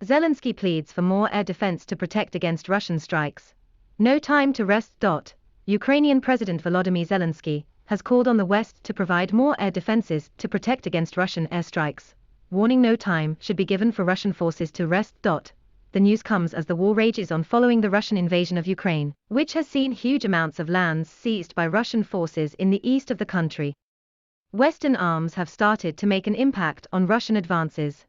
Zelensky pleads for more air defense to protect against Russian strikes. No time to rest. Ukrainian President Volodymyr Zelensky has called on the West to provide more air defenses to protect against Russian airstrikes, warning no time should be given for Russian forces to rest. The news comes as the war rages on following the Russian invasion of Ukraine, which has seen huge amounts of lands seized by Russian forces in the east of the country. Western arms have started to make an impact on Russian advances,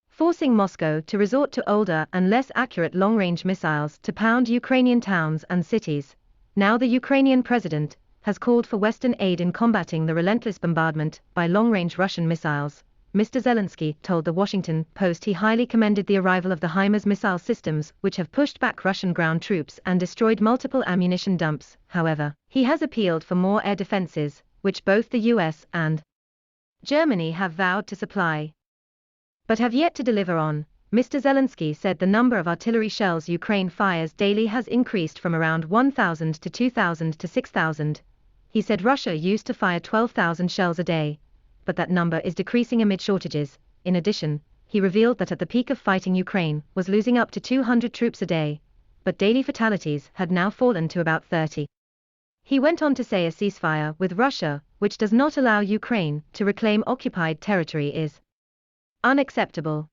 forcing Moscow to resort to older and less accurate long-range missiles to pound Ukrainian towns and cities. Now the Ukrainian president has called for Western aid in combating the relentless bombardment by long-range Russian missiles. Mr. Zelensky told the Washington Post he highly commended the arrival of the HIMARS missile systems, which have pushed back Russian ground troops and destroyed multiple ammunition dumps. However, he has appealed for more air defenses, which both the US and Germany have vowed to supply, but have yet to deliver on. Mr. Zelensky said the number of artillery shells Ukraine fires daily has increased from around 1,000 to 2,000 to 6,000. He said Russia used to fire 12,000 shells a day, but that number is decreasing amid shortages. In addition, he revealed that at the peak of fighting Ukraine was losing up to 200 troops a day, but daily fatalities had now fallen to about 30. He went on to say a ceasefire with Russia, which does not allow Ukraine to reclaim occupied territory, is unacceptable.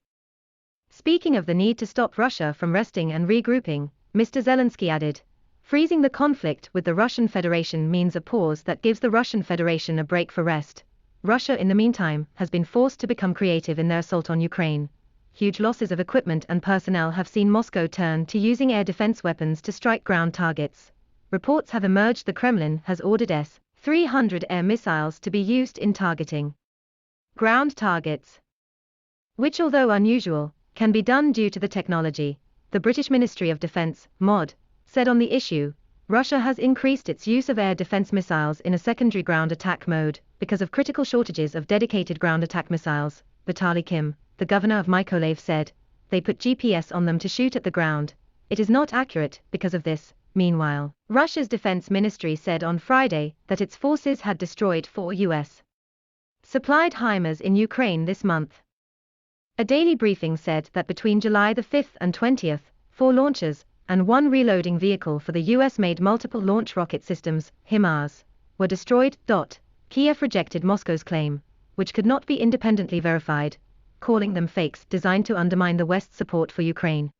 Speaking of the need to stop Russia from resting and regrouping, Mr. Zelensky added, freezing the conflict with the Russian Federation means a pause that gives the Russian Federation a break for rest. Russia in the meantime has been forced to become creative in their assault on Ukraine. Huge losses of equipment and personnel have seen Moscow turn to using air defense weapons to strike ground targets. Reports have emerged the Kremlin has ordered S-300 air missiles to be used in targeting ground targets, which, although unusual, can be done due to the technology. The British Ministry of Defence, MOD, said on the issue, Russia has increased its use of air defense missiles in a secondary ground attack mode because of critical shortages of dedicated ground attack missiles. Vitaly Kim, the governor of Mykolaiv, said, they put GPS on them to shoot at the ground. It is not accurate because of this. Meanwhile, Russia's defense ministry said on Friday that its forces had destroyed 4 US supplied HIMARS in Ukraine this month. A daily briefing said that between July the 5th and 20th, 4 launchers and 1 reloading vehicle for the US-made multiple launch rocket systems, HIMARS, were destroyed. Kiev rejected Moscow's claim, which could not be independently verified, calling them fakes designed to undermine the West's support for Ukraine.